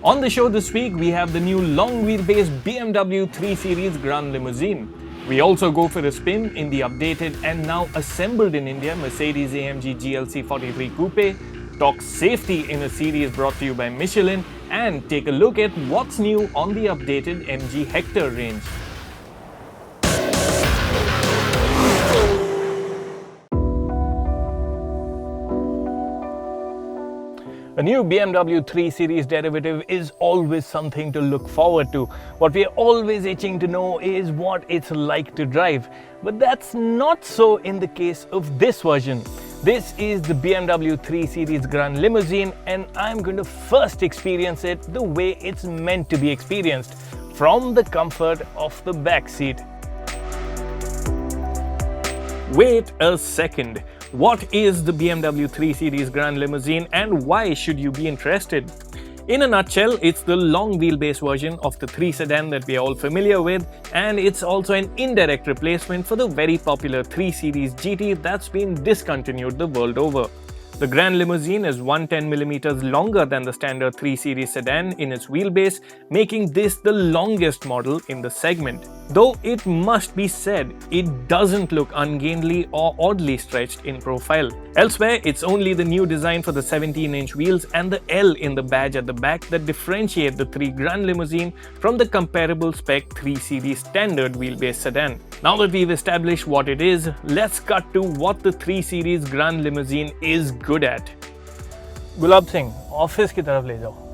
On the show this week, we have the new long wheelbase BMW 3 Series Gran Limousine. We also go for a spin in the updated and now assembled in India Mercedes-AMG GLC 43 Coupe, talk safety in a series brought to you by Michelin, and take a look at what's new on the updated Mg Hector range. A new BMW 3 Series derivative is always something to look forward to. What we're always itching to know is what it's like to drive. But that's not so in the case of this version. This is the BMW 3 Series Gran Limousine, and I'm going to first experience it the way it's meant to be experienced, from the comfort of the back seat. Wait a second. What is the BMW 3 Series Gran Limousine and why should you be interested? In a nutshell, it's the long wheelbase version of the 3 sedan that we are all familiar with, and it's also an indirect replacement for the very popular 3 Series GT that's been discontinued the world over. The Gran Limousine is 110mm longer than the standard 3 Series sedan in its wheelbase, making this the longest model in the segment. Though it must be said, it doesn't look ungainly or oddly stretched in profile. Elsewhere, it's only the new design for the 17-inch wheels and the L in the badge at the back that differentiate the 3 Gran Limousine from the comparable spec 3 Series standard wheelbase sedan. Now that we've established what it is, let's cut to what the 3 Series Gran Limousine is good at. Gulab Singh, office ki taraf le jao.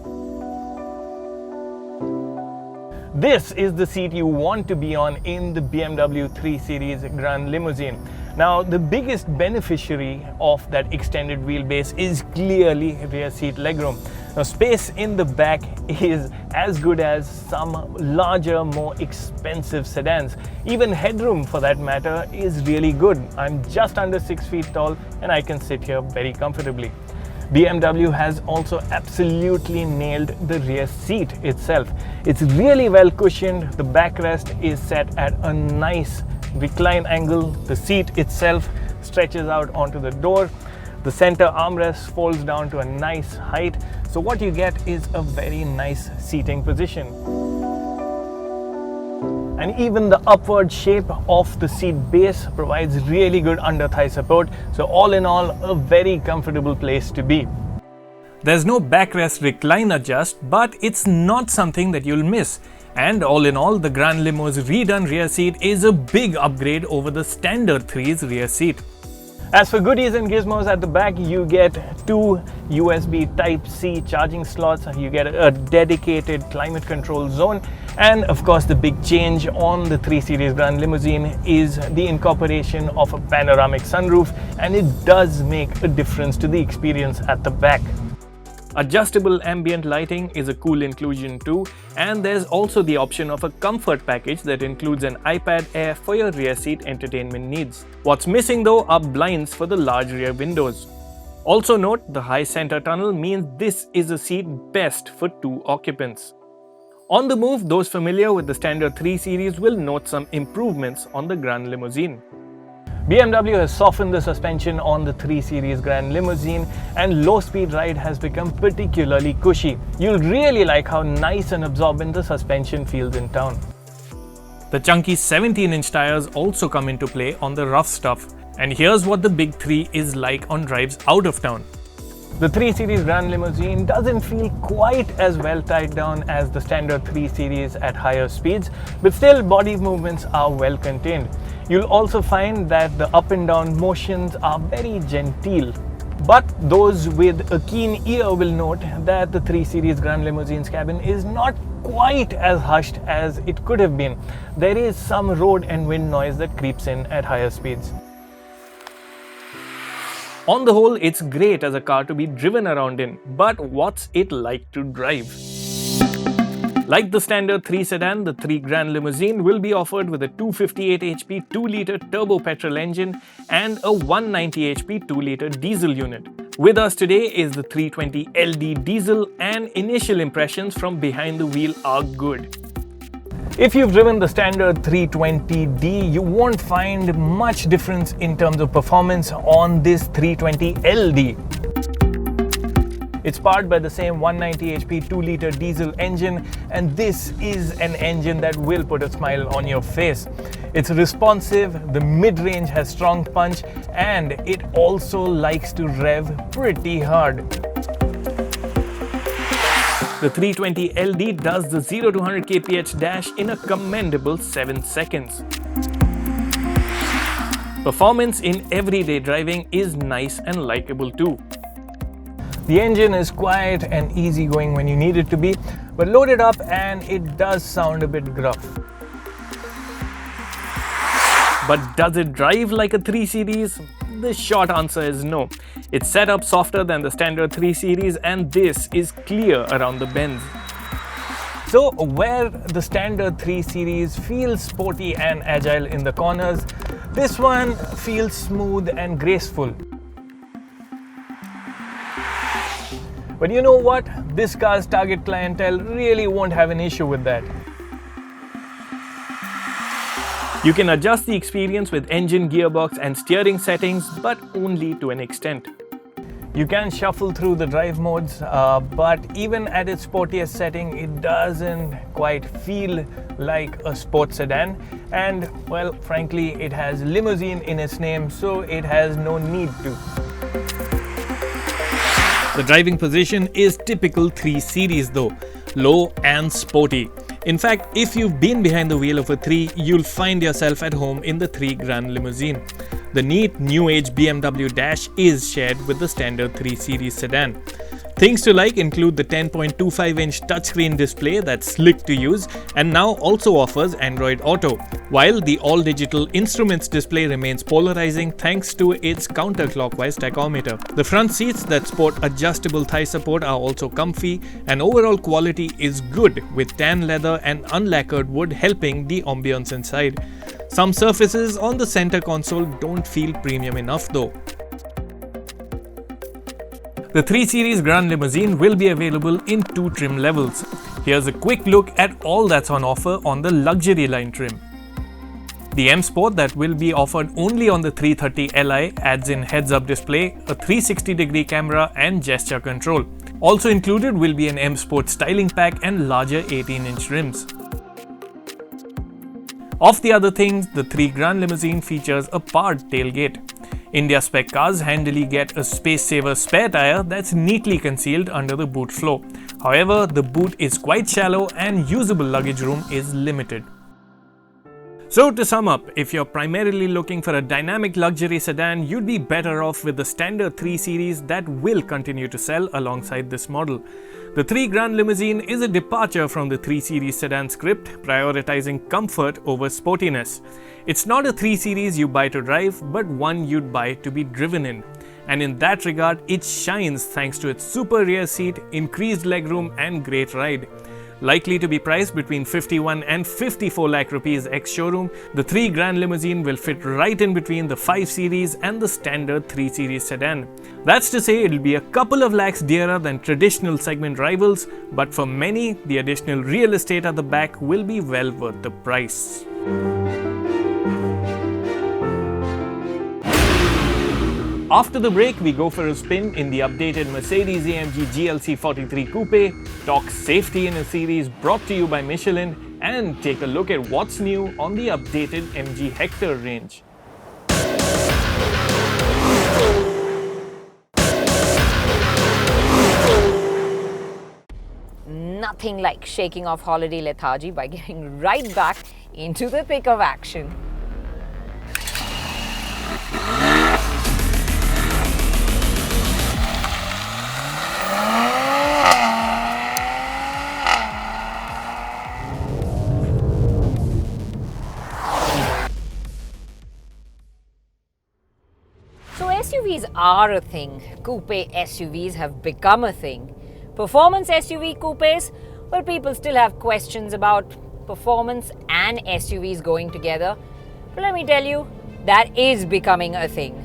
This is the seat you want to be on in the BMW 3 Series Gran Limousine. Now, the biggest beneficiary of that extended wheelbase is clearly rear seat legroom. Now, space in the back is as good as some larger, more expensive sedans. Even headroom, for that matter, is really good. I'm just under 6 feet tall and I can sit here very comfortably. BMW has also absolutely nailed the rear seat itself. It's really well cushioned, the backrest is set at a nice recline angle, the seat itself stretches out onto the door, the center armrest folds down to a nice height, so what you get is a very nice seating position. And even the upward shape of the seat base provides really good under-thigh support, so all in all, a very comfortable place to be. There's no backrest recline adjust, but it's not something that you'll miss. And all in all, the Gran Limo's redone rear seat is a big upgrade over the standard 3's rear seat. As for goodies and gizmos at the back, you get 2 USB Type-C charging slots, you get a dedicated climate control zone, and of course the big change on the 3 Series Gran Limousine is the incorporation of a panoramic sunroof, and it does make a difference to the experience at the back. Adjustable ambient lighting is a cool inclusion too, and there's also the option of a comfort package that includes an iPad Air for your rear seat entertainment needs. What's missing though are blinds for the large rear windows. Also note, the high center tunnel means this is a seat best for 2 occupants. On the move, those familiar with the standard 3 Series will note some improvements on the Gran Limousine. BMW has softened the suspension on the 3 Series Gran Limousine, and low-speed ride has become particularly cushy. You'll really like how nice and absorbent the suspension feels in town. The chunky 17-inch tires also come into play on the rough stuff, and here's what the big 3 is like on drives out of town. The 3 Series Gran Limousine doesn't feel quite as well tied down as the standard 3 Series at higher speeds, but still body movements are well contained. You'll also find that the up and down motions are very genteel. But those with a keen ear will note that the 3 Series Gran Limousine's cabin is not quite as hushed as it could have been. There is some road and wind noise that creeps in at higher speeds. On the whole, it's great as a car to be driven around in, but what's it like to drive? Like the standard 3 sedan, the 3 Gran Limousine will be offered with a 258 HP 2-litre turbo petrol engine and a 190 HP 2-litre diesel unit. With us today is the 320 LD diesel, and initial impressions from behind the wheel are good. If you've driven the standard 320D, you won't find much difference in terms of performance on this 320LD. It's powered by the same 190 HP 2-liter diesel engine, and this is an engine that will put a smile on your face. It's responsive, the mid-range has strong punch, and it also likes to rev pretty hard. The 320 LD does the 0 to 100 kph dash in a commendable 7 seconds. Performance in everyday driving is nice and likable too. The engine is quiet and easygoing when you need it to be, but load it up and it does sound a bit gruff. But does it drive like a 3 Series? The short answer is no. It's set up softer than the standard 3 Series, and this is clear around the bends. So where the standard 3 Series feels sporty and agile in the corners, this one feels smooth and graceful. But you know what? This car's target clientele really won't have an issue with that. You can adjust the experience with engine, gearbox and steering settings, but only to an extent. You can shuffle through the drive modes, but even at its sportiest setting, it doesn't quite feel like a sports sedan. And well, frankly, it has limousine in its name, so it has no need to. The driving position is typical 3 Series though, low and sporty. In fact, if you've been behind the wheel of a 3, you'll find yourself at home in the 3 Gran Limousine. The neat new age BMW dash is shared with the standard 3 Series sedan. Things to like include the 10.25-inch touchscreen display that's slick to use and now also offers Android Auto, while the all-digital instruments display remains polarizing thanks to its counterclockwise tachometer. The front seats that sport adjustable thigh support are also comfy, and overall quality is good with tan leather and unlacquered wood helping the ambience inside. Some surfaces on the center console don't feel premium enough though. The 3 Series Gran Limousine will be available in 2 trim levels. Here's a quick look at all that's on offer on the luxury line trim. The M Sport that will be offered only on the 330 Li adds in heads-up display, a 360-degree camera and gesture control. Also included will be an M Sport styling pack and larger 18-inch rims. Of the other things, the 3 Gran Limousine features a powered tailgate. India spec cars handily get a space-saver spare tire that's neatly concealed under the boot floor. However, the boot is quite shallow and usable luggage room is limited. So to sum up, if you're primarily looking for a dynamic luxury sedan, you'd be better off with the standard 3 Series that will continue to sell alongside this model. The 3 Gran Limousine is a departure from the 3 Series sedan script, prioritizing comfort over sportiness. It's not a 3 Series you buy to drive, but one you'd buy to be driven in. And in that regard, it shines thanks to its super rear seat, increased legroom and great ride. Likely to be priced between 51 and 54 lakh rupees ex-showroom, the 3 Gran Limousine will fit right in between the 5 Series and the standard 3 Series sedan. That's to say, it'll be a couple of lakhs dearer than traditional segment rivals, but for many, the additional real estate at the back will be well worth the price. After the break, we go for a spin in the updated Mercedes-AMG GLC 43 Coupe, talk safety in a series brought to you by Michelin, and take a look at what's new on the updated Mg Hector range. Nothing like shaking off holiday lethargy by getting right back into the thick of action. So SUVs are a thing. Coupe SUVs have become a thing. Performance SUV coupes? Well, people still have questions about performance and SUVs going together. But let me tell you, that is becoming a thing.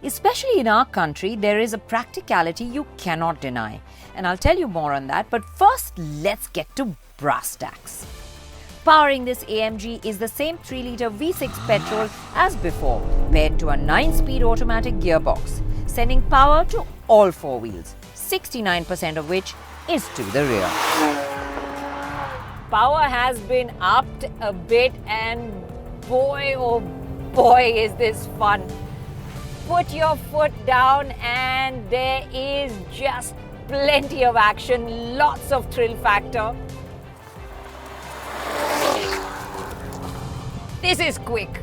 Especially in our country, there is a practicality you cannot deny. And I'll tell you more on that. But first, let's get to brass tacks. Powering this AMG is the same 3-litre V6 petrol as before, paired to a 9-speed automatic gearbox, sending power to all 4 wheels. 69% of which is to the rear. Power has been upped a bit, and boy oh boy is this fun. Put your foot down and there is just plenty of action, lots of thrill factor. This is quick.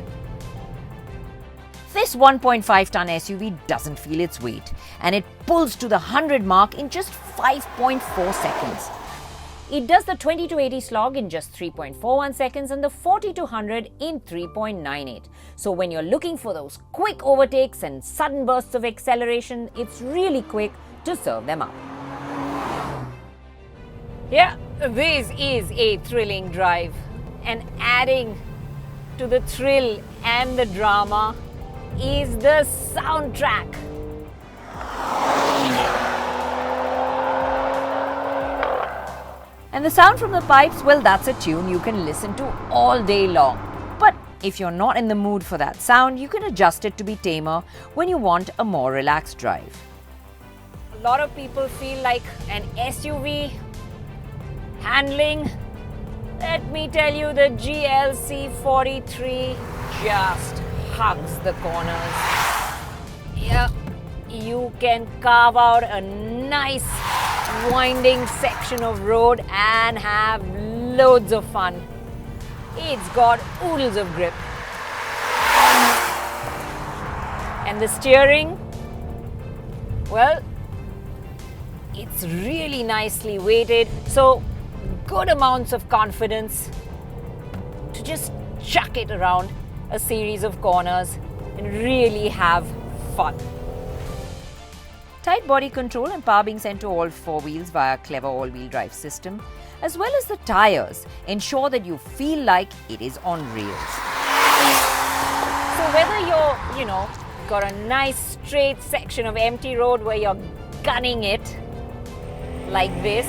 This 1.5-ton SUV doesn't feel its weight, and it pulls to the 100 mark in just 5.4 seconds. It does the 20 to 80 slog in just 3.41 seconds and the 40 to 100 in 3.98. So when you're looking for those quick overtakes and sudden bursts of acceleration, it's really quick to serve them up. Yeah, this is a thrilling drive, and adding to the thrill and the drama is the soundtrack. And the sound from the pipes, well, that's a tune you can listen to all day long. But if you're not in the mood for that sound, you can adjust it to be tamer when you want a more relaxed drive. A lot of people feel like an SUV handling. Let me tell you, the GLC 43 just hugs the corners. Yeah, you can carve out a nice winding section of road and have loads of fun. It's got oodles of grip. And the steering, well, it's really nicely weighted, so good amounts of confidence to just chuck it around a series of corners and really have fun. Tight body control and power being sent to all four wheels via a clever all-wheel drive system, as well as the tires, ensure that you feel like it is on rails. So whether you're, got a nice straight section of empty road where you're gunning it like this,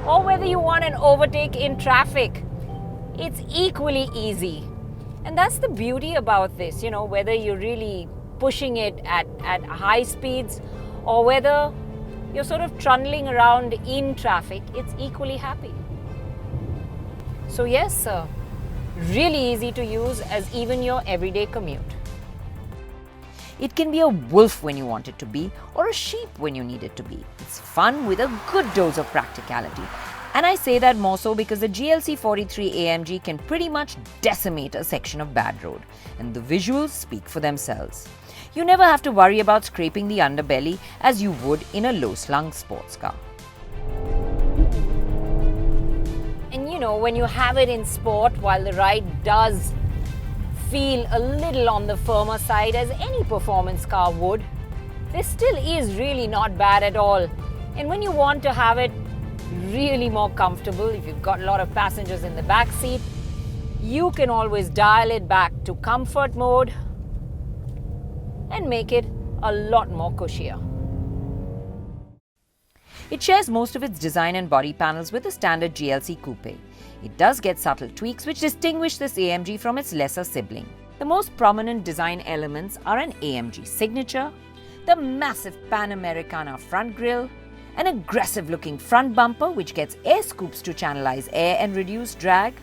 or whether you want an overtake in traffic, it's equally easy. And that's the beauty about this, whether you're really pushing it at high speeds or whether you're sort of trundling around in traffic, it's equally happy. So yes, really easy to use as even your everyday commute. It can be a wolf when you want it to be, or a sheep when you need it to be. It's fun with a good dose of practicality. And I say that more so because the GLC 43 AMG can pretty much decimate a section of bad road, and the visuals speak for themselves. You never have to worry about scraping the underbelly as you would in a low-slung sports car. And when you have it in sport, while the ride does feel a little on the firmer side as any performance car would, this still is really not bad at all. And when you want to have it really more comfortable, if you've got a lot of passengers in the back seat, you can always dial it back to comfort mode and make it a lot more cushier. It shares most of its design and body panels with the standard GLC Coupe. It does get subtle tweaks which distinguish this AMG from its lesser sibling. The most prominent design elements are an AMG signature, the massive Pan-Americana front grille, an aggressive-looking front bumper which gets air scoops to channelize air and reduce drag,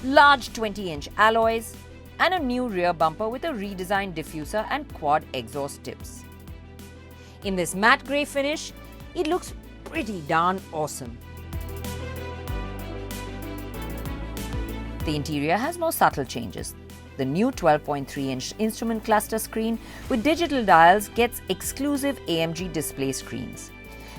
large 20-inch alloys, and a new rear bumper with a redesigned diffuser and quad exhaust tips. In this matte grey finish, it looks pretty darn awesome. The interior has more subtle changes. The new 12.3-inch instrument cluster screen with digital dials gets exclusive AMG display screens.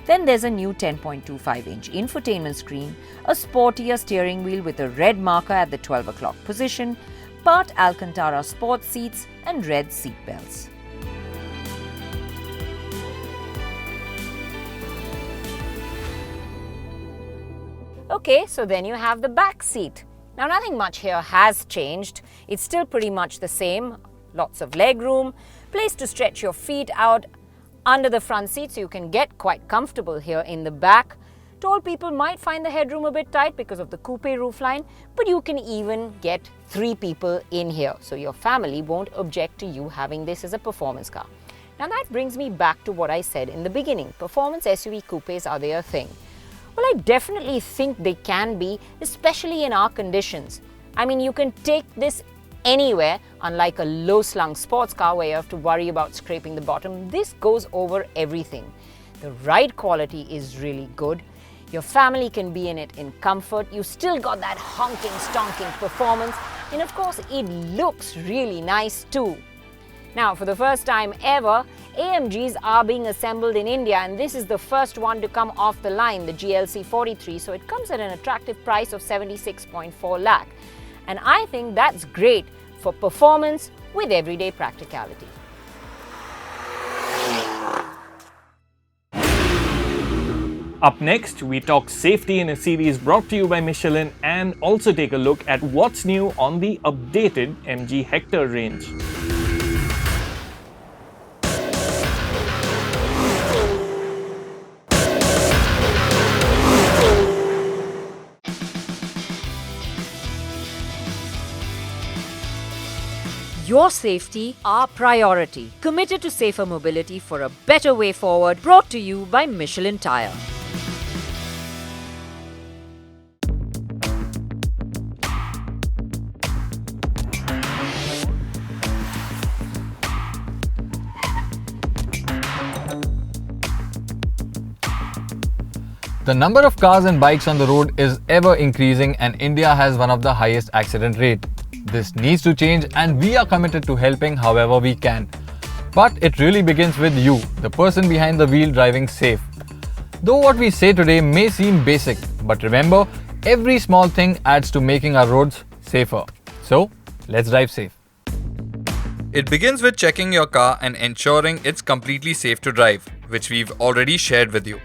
Then there's a new 10.25-inch infotainment screen, a sportier steering wheel with a red marker at the 12 o'clock position, part Alcantara sports seats and red seat belts. Okay, so then you have the back seat. Now nothing much here has changed. It's still pretty much the same. Lots of leg room, place to stretch your feet out under the front seat so you can get quite comfortable here in the back. Tall people might find the headroom a bit tight because of the coupe roofline, but you can even get 3 people in here, so your family won't object to you having this as a performance car. Now that brings me back to what I said in the beginning. Performance SUV coupes, are they a thing? Well, I definitely think they can be, especially in our conditions. I mean, you can take this anywhere, unlike a low-slung sports car where you have to worry about scraping the bottom. This goes over everything. The ride quality is really good. Your family can be in it in comfort. You still got that honking, stonking performance. And of course, it looks really nice too. Now, for the first time ever, AMGs are being assembled in India, and this is the first one to come off the line, the GLC 43. So it comes at an attractive price of 76.4 lakh. And I think that's great for performance with everyday practicality. Up next, we talk safety in a series brought to you by Michelin and also take a look at what's new on the updated Mg Hector range. Your safety, our priority. Committed to safer mobility for a better way forward. Brought to you by Michelin Tyres. The number of cars and bikes on the road is ever increasing, and India has one of the highest accident rate. This needs to change, and we are committed to helping however we can. But it really begins with you, the person behind the wheel, driving safe. Though what we say today may seem basic, but remember, every small thing adds to making our roads safer. So, let's drive safe. It begins with checking your car and ensuring it's completely safe to drive, which we've already shared with you.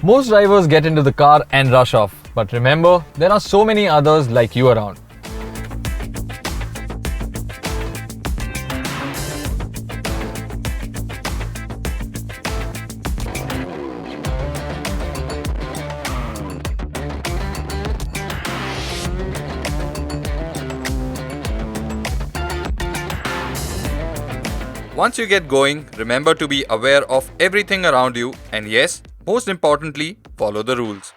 Most drivers get into the car and rush off, but remember, there are so many others like you around. Once you get going, remember to be aware of everything around you, and yes, most importantly, follow the rules.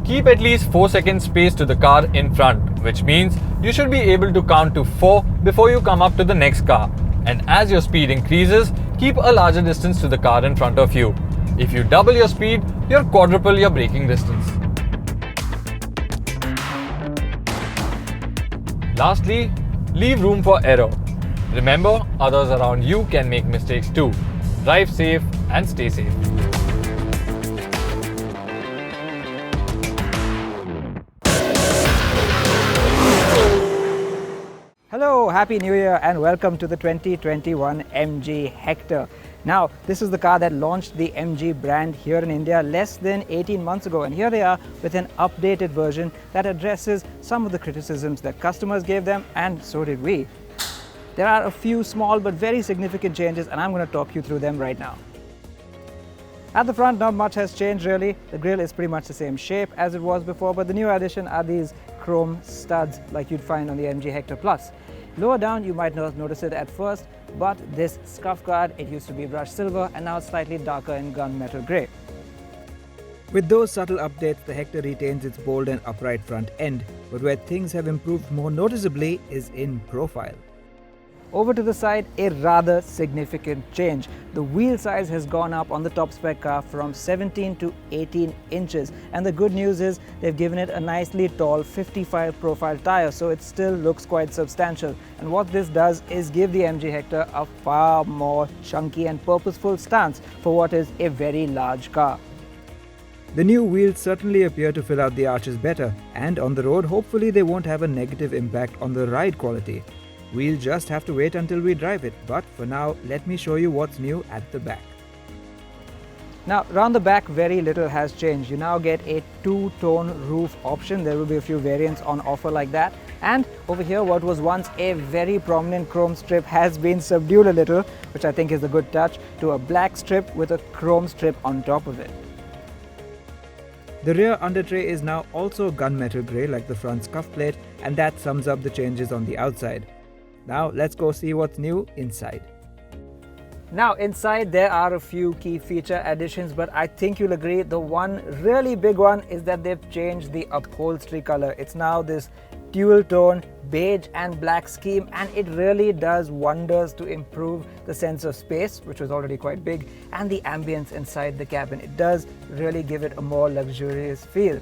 Keep at least 4 seconds space to the car in front, which means you should be able to count to 4 before you come up to the next car. And as your speed increases, keep a larger distance to the car in front of you. If you double your speed, you'll quadruple your braking distance. Lastly, leave room for error. Remember, others around you can make mistakes too. Drive safe and stay safe. Hello, Happy New Year and welcome to the 2021 MG Hector. Now, this is the car that launched the MG brand here in India less than 18 months ago, and here they are with an updated version that addresses some of the criticisms that customers gave them, and so did we. There are a few small but very significant changes, and I'm going to talk you through them right now. At the front, not much has changed really. The grille is pretty much the same shape as it was before, but the new addition are these chrome studs like you'd find on the MG Hector Plus. Lower down, you might not notice it at first, but this scuff guard, it used to be brushed silver and now it's slightly darker in gunmetal grey. With those subtle updates, the Hector retains its bold and upright front end, but where things have improved more noticeably is in profile. Over to the side, a rather significant change. The wheel size has gone up on the top spec car from 17 to 18 inches. And the good news is they've given it a nicely tall 55 profile tire, so it still looks quite substantial. And what this does is give the MG Hector a far more chunky and purposeful stance for what is a very large car. The new wheels certainly appear to fill out the arches better, and on the road hopefully they won't have a negative impact on the ride quality. We'll just have to wait until we drive it, but for now let me show you what's new at the back. Now around the back very little has changed. You now get a two-tone roof option. There will be a few variants on offer like that. And over here what was once a very prominent chrome strip has been subdued a little, which I think is a good touch, to a black strip with a chrome strip on top of it. The rear undertray is now also gunmetal grey like the front scuff plate, and that sums up the changes on the outside. Now let's go see what's new inside. Now inside there are a few key feature additions, but I think you'll agree the one really big one is that they've changed the upholstery color. It's now this dual tone beige and black scheme, and it really does wonders to improve the sense of space, which was already quite big, and the ambience inside the cabin. It does really give it a more luxurious feel.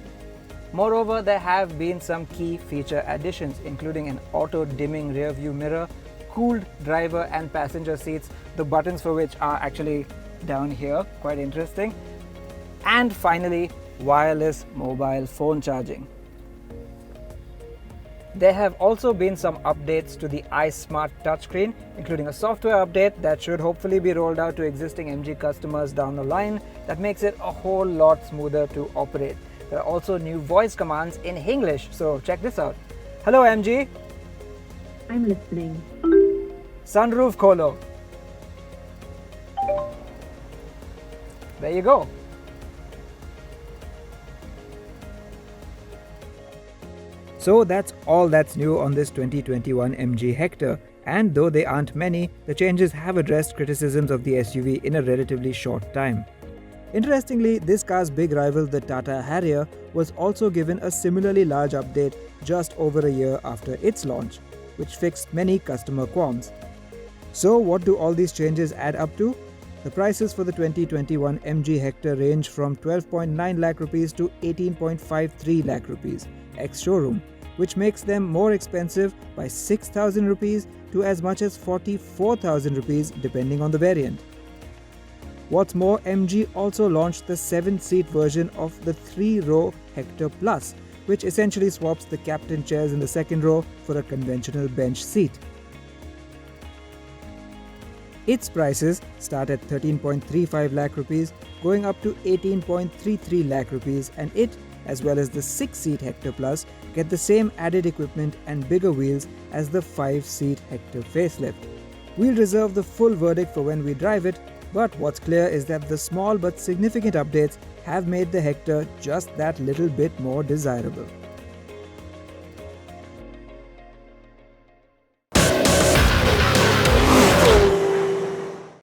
Moreover, there have been some key feature additions, including an auto-dimming rear view mirror, cooled driver and passenger seats, the buttons for which are actually down here, quite interesting, and finally, wireless mobile phone charging. There have also been some updates to the iSmart touchscreen, including a software update that should hopefully be rolled out to existing MG customers down the line that makes it a whole lot smoother to operate. There are also new voice commands in English, so check this out. Hello MG. I'm listening. Sunroof kholo. There you go. So that's all that's new on this 2021 MG Hector, and though they aren't many, the changes have addressed criticisms of the SUV in a relatively short time. Interestingly, this car's big rival, the Tata Harrier, was also given a similarly large update just over a year after its launch, which fixed many customer qualms. So what do all these changes add up to? The prices for the 2021 MG Hector range from 12.9 lakh rupees to 18.53 lakh rupees, ex-showroom, which makes them more expensive by 6,000 rupees to as much as 44,000 rupees depending on the variant. What's more, MG also launched the 7-seat version of the 3-row Hector Plus, which essentially swaps the captain chairs in the second row for a conventional bench seat. Its prices start at 13.35 lakh rupees, going up to 18.33 lakh rupees, and it, as well as the 6-seat Hector Plus, get the same added equipment and bigger wheels as the 5-seat Hector facelift. We'll reserve the full verdict for when we drive it, but what's clear is that the small but significant updates have made the Hector just that little bit more desirable.